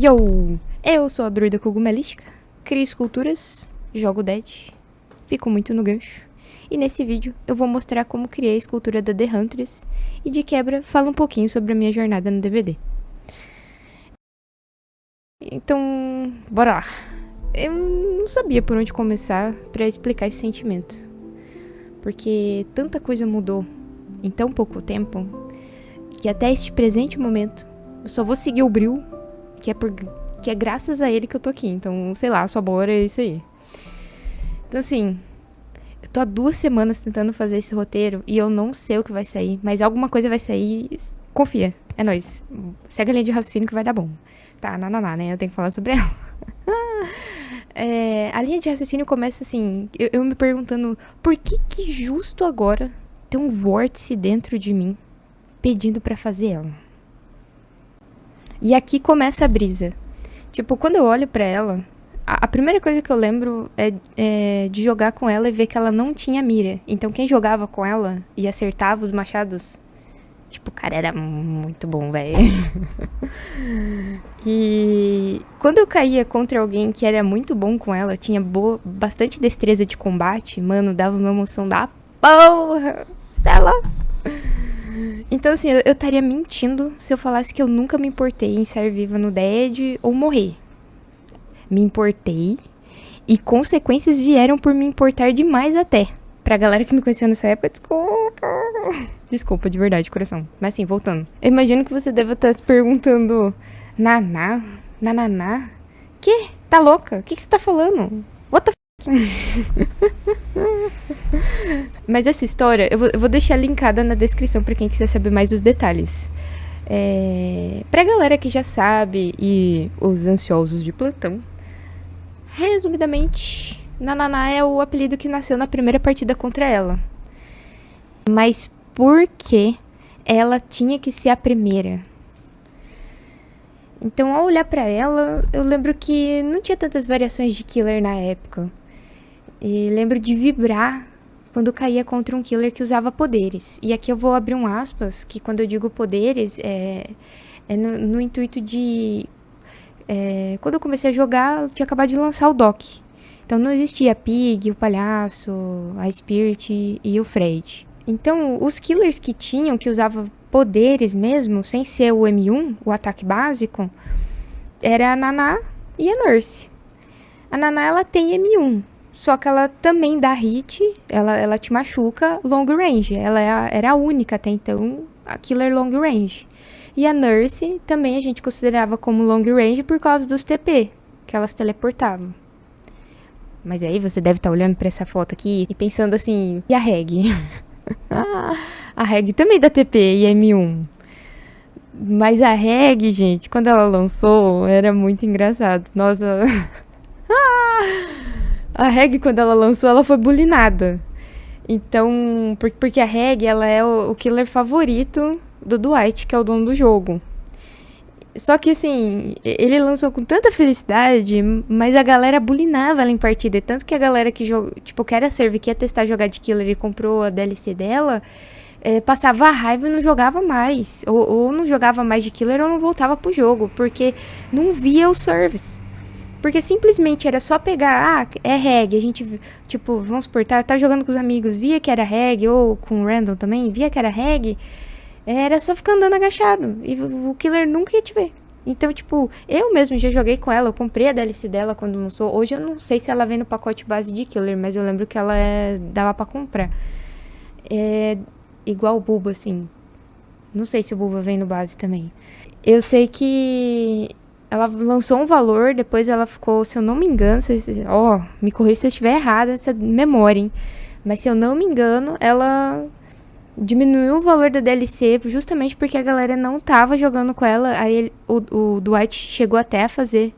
Yo! Eu sou a druida cogumelística, crio esculturas, jogo Dead, fico muito no gancho. E nesse vídeo eu vou mostrar como criei a escultura da The Huntress e de quebra falo um pouquinho sobre a minha jornada no DBD. Então, bora lá. Eu não sabia por onde começar pra explicar esse sentimento, porque tanta coisa mudou em tão pouco tempo que até este presente momento eu só vou seguir o Bril, que é graças a ele que eu tô aqui. Então, sei lá, só bora, é isso aí. Então, assim, eu tô há 2 semanas tentando fazer esse roteiro e eu não sei o que vai sair, mas alguma coisa vai sair. Confia, é nóis. Segue a linha de raciocínio que vai dar bom. Tá, né? Eu tenho que falar sobre ela. A linha de raciocínio começa assim, eu me perguntando por que justo agora tem um vórtice dentro de mim pedindo pra fazer ela. E aqui começa a brisa. Tipo, quando eu olho pra ela, a primeira coisa que eu lembro é de jogar com ela e ver que ela não tinha mira. Então quem jogava com ela e acertava os machados, tipo, cara, era muito bom, velho. E quando eu caía contra alguém que era muito bom com ela, tinha bastante destreza de combate, mano, dava uma emoção da porra. Sei lá. Então, assim, eu estaria mentindo se eu falasse que eu nunca me importei em ser viva no Dead ou morrer. Me importei e consequências vieram por me importar demais até. Pra galera que me conheceu nessa época, desculpa. Desculpa, de verdade, coração. Mas assim, voltando. Eu imagino que você deva estar se perguntando... Naná? Nananá? Que? Tá louca? O que você tá falando? What the Mas essa história, eu vou deixar linkada na descrição pra quem quiser saber mais os detalhes. Pra galera que já sabe e os ansiosos de plantão, resumidamente, Nananá é o apelido que nasceu na primeira partida contra ela. Mas por que ela tinha que ser a primeira? Então, ao olhar pra ela, eu lembro que não tinha tantas variações de killer na época. E lembro de vibrar quando caía contra um killer que usava poderes. E aqui eu vou abrir um aspas, que quando eu digo poderes, é no intuito de... quando eu comecei a jogar, eu tinha acabado de lançar o doc. Então não existia a Pig, o Palhaço, a Spirit e o Fred. Então, os killers que usavam poderes mesmo, sem ser o M1, o ataque básico, era a Naná e a Nurse. A Naná, ela tem M1, só que ela também dá hit, ela te machuca long range. Ela era a única até então, a killer long range. E a Nurse também a gente considerava como long range por causa dos TP, que elas teleportavam. Mas aí você deve estar olhando pra essa foto aqui e pensando assim, e a Reg? A Reg também dá TP e M1. Mas a Reg, gente, quando ela lançou, era muito engraçado. Nossa. A Reg, quando ela lançou, ela foi bulinada. Então, porque a Reg, ela é o killer favorito do Dwight, que é o dono do jogo. Só que, assim, ele lançou com tanta felicidade, mas a galera bulinava ela em partida. Tanto que a galera que, que era server, que ia testar jogar de killer e comprou a DLC dela, passava a raiva e não jogava mais. Ou não jogava mais de killer ou não voltava pro jogo, porque não via o service. Porque simplesmente era só pegar, é reg, a gente, tipo, vamos supor, tá jogando com os amigos, via que era reg, ou com o random também, via que era reg, era só ficar andando agachado, e o killer nunca ia te ver. Então, tipo, eu mesmo já joguei com ela, eu comprei a DLC dela quando lançou. Hoje eu não sei se ela vem no pacote base de killer, mas eu lembro que ela dava pra comprar. É igual o Bulba, assim. Não sei se o Bulba vem no base também. Eu sei que ela lançou um valor, depois ela ficou, se eu não me engano, me corrija se eu estiver errada essa memória, hein? Mas se eu não me engano, ela diminuiu o valor da DLC justamente porque a galera não tava jogando com ela. Aí o Dwight chegou até a fazer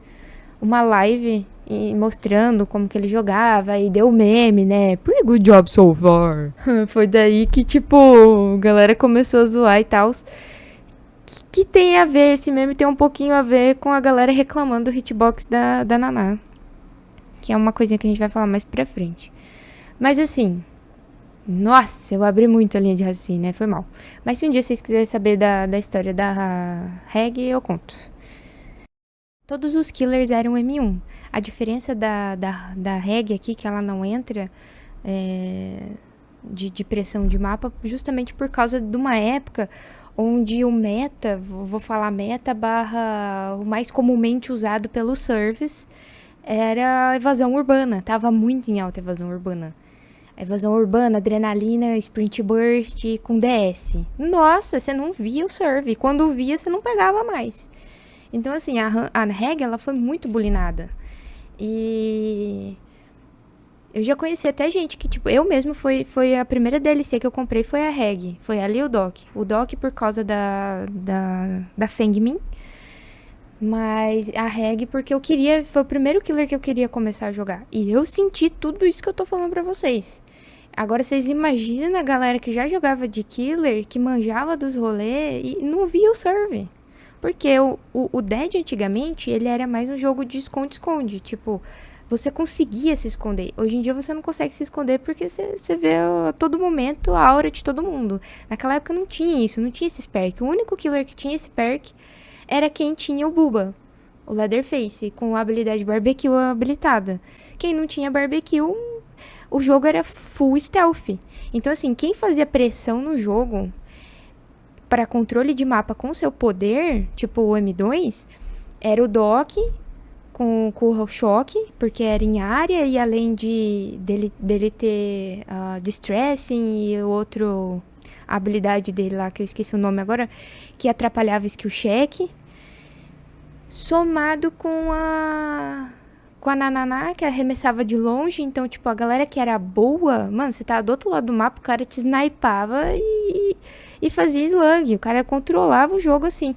uma live mostrando como que ele jogava e deu meme, né? Pretty good job so far. Foi daí que, tipo, a galera começou a zoar e tal. Que tem a ver, esse meme tem um pouquinho a ver com a galera reclamando do hitbox da Naná. Que é uma coisinha que a gente vai falar mais pra frente. Mas assim, nossa, eu abri muito a linha de raciocínio, né? Foi mal. Mas se um dia vocês quiserem saber da história da Reg, eu conto. Todos os killers eram M1. A diferença da Reg aqui, que ela não entra de pressão de mapa, justamente por causa de uma época onde o meta, vou falar meta barra o mais comumente usado pelo service, era evasão urbana. Tava muito em alta evasão urbana. Evasão urbana, adrenalina, sprint burst com DS. Nossa, você não via o serve. Quando via, você não pegava mais. Então, assim, a Reg, ela foi muito bulinada. E eu já conheci até gente que, tipo, eu mesmo foi a primeira DLC que eu comprei foi a Reg. Foi ali o Doc. O Doc por causa da Fengmin. Mas a Reg porque eu queria, foi o primeiro killer que eu queria começar a jogar. E eu senti tudo isso que eu tô falando pra vocês. Agora, vocês imaginam a galera que já jogava de killer, que manjava dos rolês e não via o serve. Porque o Dead, antigamente, ele era mais um jogo de esconde-esconde. Tipo, você conseguia se esconder. Hoje em dia, você não consegue se esconder porque você vê a todo momento a aura de todo mundo. Naquela época, não tinha isso, não tinha esse perk. O único killer que tinha esse perk era quem tinha o Bubba, o Leatherface, com a habilidade Barbecue habilitada. Quem não tinha Barbecue, o jogo era full stealth. Então, assim, quem fazia pressão no jogo para controle de mapa com seu poder, tipo o M2, era o Doc com o choque, porque era em área, e além dele ter distressing e outro, a habilidade dele lá, que eu esqueci o nome agora, que atrapalhava skill check, somado com a Nananá, que arremessava de longe. Então, tipo, a galera que era boa, mano, você tava do outro lado do mapa, o cara te snipava e fazia slug. O cara controlava o jogo assim.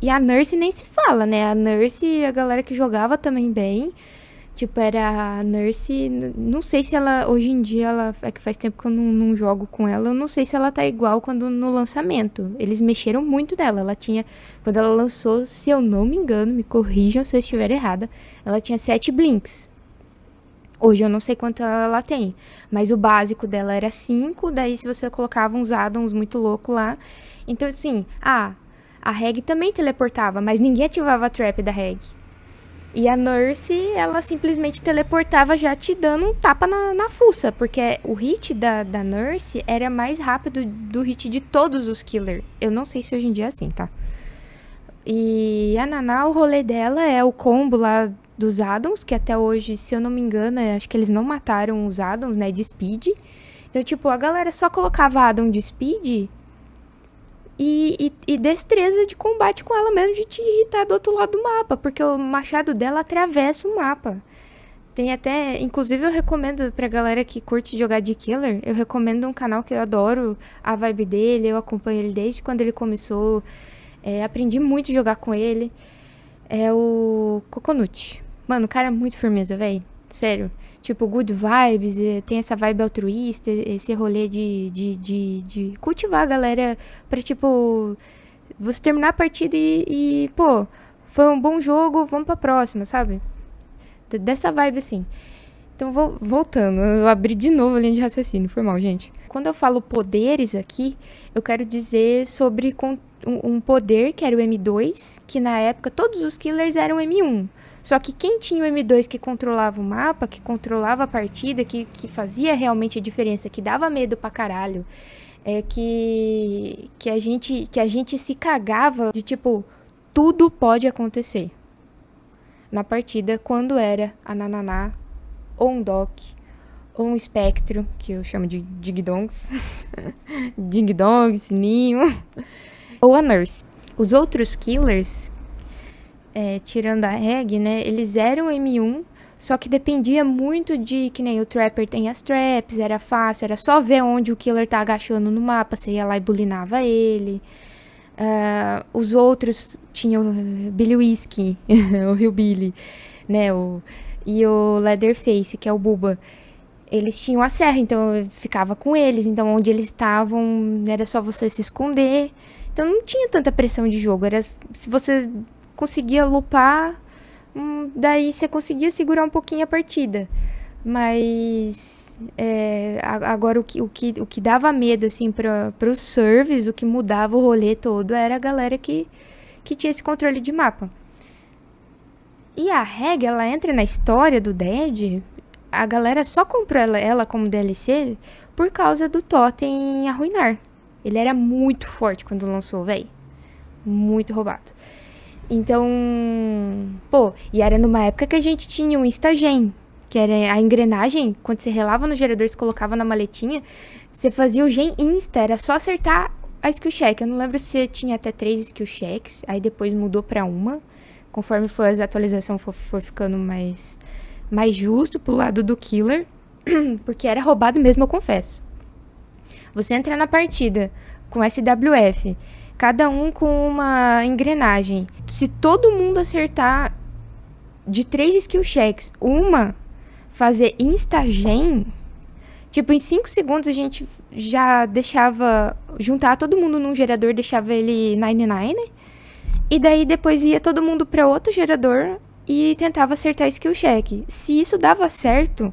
E a Nurse nem se fala, né? A Nurse, a galera que jogava também bem. Tipo, era a Nurse. Não sei se ela, hoje em dia, ela é que faz tempo que eu não jogo com ela. Eu não sei se ela tá igual quando no lançamento. Eles mexeram muito nela. Ela tinha, quando ela lançou, se eu não me engano, me corrijam se eu estiver errada, ela tinha 7 blinks. Hoje eu não sei quanto ela tem, mas o básico dela era 5, daí se você colocava uns addons muito louco lá. Então, assim, a Reg também teleportava, mas ninguém ativava a trap da Reg. E a Nurse, ela simplesmente teleportava já te dando um tapa na fuça, porque o hit da Nurse era mais rápido do hit de todos os killers. Eu não sei se hoje em dia é assim, tá? E a Naná, o rolê dela é o combo lá dos addons, que até hoje, se eu não me engano, acho que eles não mataram os addons, né, de speed. Então, tipo, a galera só colocava addon de speed e destreza de combate com ela mesmo, de te irritar do outro lado do mapa, porque o machado dela atravessa o mapa. Tem até, inclusive eu recomendo pra galera que curte jogar de killer, eu recomendo um canal que eu adoro a vibe dele, eu acompanho ele desde quando ele começou, aprendi muito a jogar com ele. É o Coconut. Mano, o cara é muito firmeza, velho. Sério. Tipo, good vibes, tem essa vibe altruísta, esse rolê de cultivar a galera pra, tipo, você terminar a partida pô, foi um bom jogo, vamos pra próxima, sabe? Dessa vibe, assim. Então, voltando, eu abri de novo a linha de raciocínio, foi mal, gente. Quando eu falo poderes aqui, eu quero dizer sobre um poder que era o M2, que na época todos os killers eram M1. Só que quem tinha o M2 que controlava o mapa, que controlava a partida, que fazia realmente a diferença, que dava medo pra caralho, que a gente se cagava de tipo, tudo pode acontecer na partida quando era a Nananá, ou um Doc, ou um Espectro, que eu chamo de Ding-Dongs, Ding-Dong, Sininho, ou a Nurse. Os outros killers, tirando a Reg, né, eles eram M1, só que dependia muito de, que nem o Trapper tem as traps, era fácil, era só ver onde o killer tá agachando no mapa, você ia lá e bulinava ele. Os outros tinham o Billy Whiskey, o Hillbilly, né, e o Leatherface, que é o Bubba. Eles tinham a serra, então eu ficava com eles, então onde eles estavam era só você se esconder. Então não tinha tanta pressão de jogo, era se você conseguia lupar, daí você conseguia segurar um pouquinho a partida. Mas agora o que dava medo assim para os servers, o que mudava o rolê todo era a galera que tinha esse controle de mapa. E a Reg, ela entra na história do Dead. A galera só comprou ela como DLC por causa do Totem arruinar. Ele era muito forte quando lançou, véi. Muito roubado. Então, pô, e era numa época que a gente tinha um Instagen, que era a engrenagem, quando você relava no gerador, você colocava na maletinha, você fazia o gen insta, era só acertar a skill check. Eu não lembro se tinha até 3 skill checks, aí depois mudou pra uma, conforme foi as atualizações foi ficando mais justo pro lado do killer, porque era roubado mesmo, eu confesso. Você entra na partida com SWF, cada um com uma engrenagem. Se todo mundo acertar de 3 skill checks, uma fazer insta-gen, tipo, em 5 segundos a gente já deixava juntar todo mundo num gerador, deixava ele 99, e daí depois ia todo mundo pra outro gerador e tentava acertar skill check. Se isso dava certo,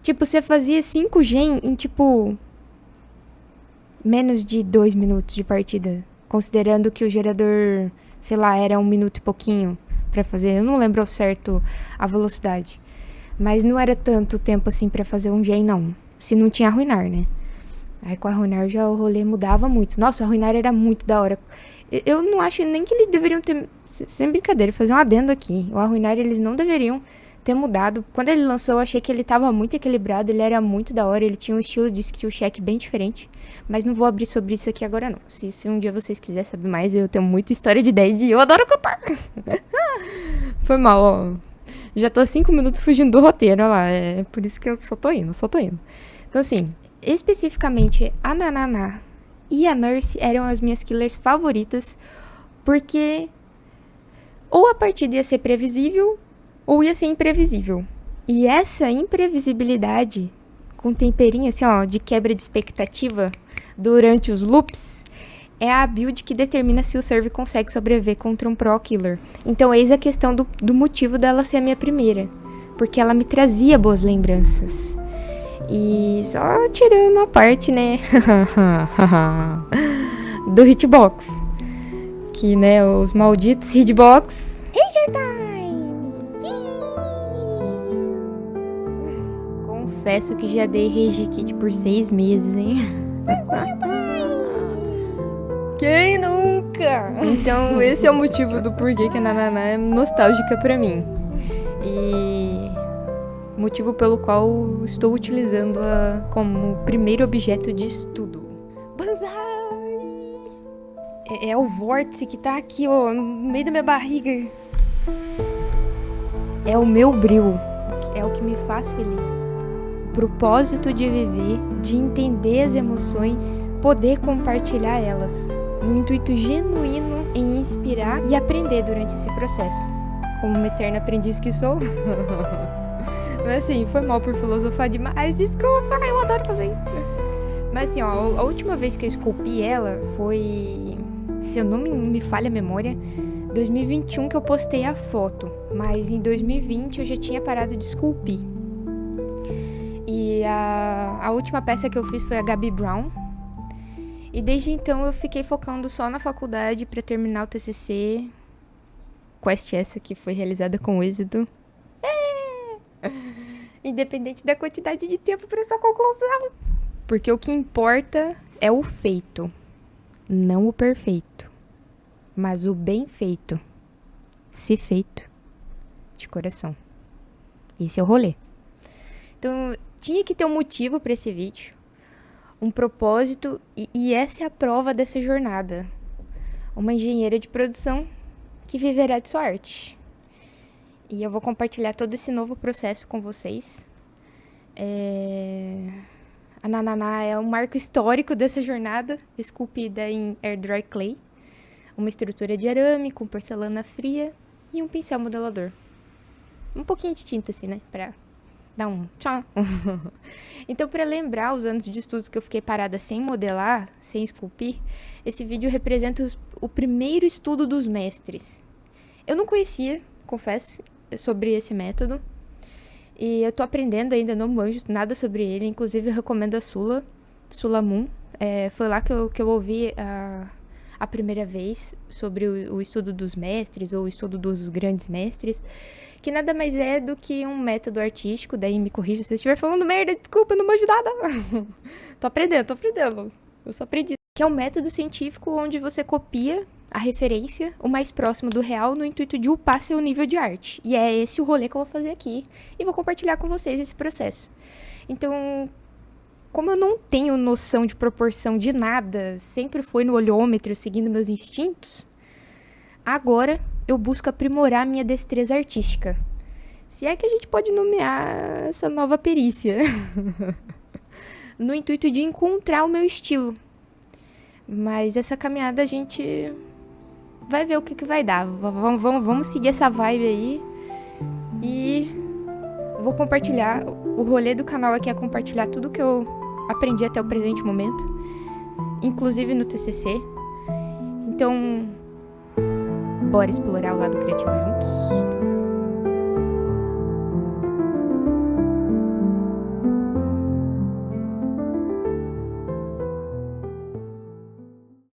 tipo, você fazia 5 gen em, tipo, menos de 2 minutos de partida. Considerando que o gerador, sei lá, era 1 minuto e pouquinho pra fazer. Eu não lembro ao certo a velocidade. Mas não era tanto tempo assim pra fazer um gen, não. Se não tinha arruinar, né? Aí com a arruinar já o rolê mudava muito. Nossa, o arruinar era muito da hora. Eu não acho nem que eles deveriam ter... Sem brincadeira, fazer um adendo aqui. O arruinar eles não deveriam ter mudado. Quando ele lançou, eu achei que ele tava muito equilibrado. Ele era muito da hora. Ele tinha um estilo de skill check bem diferente. Mas não vou abrir sobre isso aqui agora, não. Se um dia vocês quiserem saber mais, eu tenho muita história de Dead e eu adoro contar. Foi mal, ó. Já tô 5 minutos fugindo do roteiro, olha lá. É por isso que eu só tô indo. Então, assim, especificamente a Nananá e a Nurse eram as minhas killers favoritas, porque ou a partida ia ser previsível, ou ia ser imprevisível. E essa imprevisibilidade, com temperinho assim, ó, de quebra de expectativa durante os loops, é a build que determina se o server consegue sobreviver contra um Pro Killer. Então, eis a questão do motivo dela ser a minha primeira. Porque ela me trazia boas lembranças. E só tirando a parte, né, do hitbox. Que, né, os malditos hitbox... Ranger Time! Confesso que já dei Rage Kit por 6 meses, hein? Quem nunca? Então, esse é o motivo do porquê que a Nananá é nostálgica pra mim. E... motivo pelo qual estou utilizando-a como primeiro objeto de estudo. Banzai! É o vórtice que tá aqui, ó, no meio da minha barriga. É o meu bril. É o que me faz feliz. O propósito de viver, de entender as emoções, poder compartilhar elas. No intuito genuíno em inspirar e aprender durante esse processo. Como uma eterna aprendiz que sou. Mas assim, foi mal por filosofar demais. Desculpa, eu adoro fazer isso. Mas assim, ó, a última vez que eu esculpi ela foi... se eu não me falha a memória, 2021 que eu postei a foto. Mas em 2020 eu já tinha parado de esculpir. E a última peça que eu fiz foi a Gabi Brown. E desde então eu fiquei focando só na faculdade pra terminar o TCC. Quest essa que foi realizada com êxito. Independente da quantidade de tempo pra essa conclusão. Porque o que importa é o feito, não o perfeito, mas o bem feito, se feito, de coração. Esse é o rolê. Então, tinha que ter um motivo pra esse vídeo, um propósito, e essa é a prova dessa jornada. Uma engenheira de produção que viverá de sua arte. E eu vou compartilhar todo esse novo processo com vocês. A Nananá é um marco histórico dessa jornada, esculpida em Air Dry Clay. Uma estrutura de arame com porcelana fria e um pincel modelador. Um pouquinho de tinta assim, né? Pra dar um tchau. Então, pra lembrar os anos de estudos que eu fiquei parada sem modelar, sem esculpir, esse vídeo representa o primeiro estudo dos mestres. Eu não conhecia, confesso, sobre esse método. E eu tô aprendendo ainda, não manjo nada sobre ele. Inclusive, eu recomendo a Sula Moon. Foi lá que eu ouvi a primeira vez sobre o estudo dos mestres ou o estudo dos grandes mestres, que nada mais é do que um método artístico, daí me corrija se eu estiver falando merda, desculpa, não manjo nada. Tô aprendendo, eu só aprendi. Que é um método científico onde você copia a referência o mais próximo do real no intuito de upar seu nível de arte. E é esse o rolê que eu vou fazer aqui e vou compartilhar com vocês esse processo. Então, como eu não tenho noção de proporção de nada, sempre fui no olhômetro seguindo meus instintos, agora eu busco aprimorar minha destreza artística. Se é que a gente pode nomear essa nova perícia. No intuito de encontrar o meu estilo. Mas essa caminhada a gente vai ver o que vai dar. Vamos seguir essa vibe aí. E vou compartilhar. O rolê do canal aqui é compartilhar tudo que eu aprendi até o presente momento. Inclusive no TCC. Então, bora explorar o lado criativo juntos.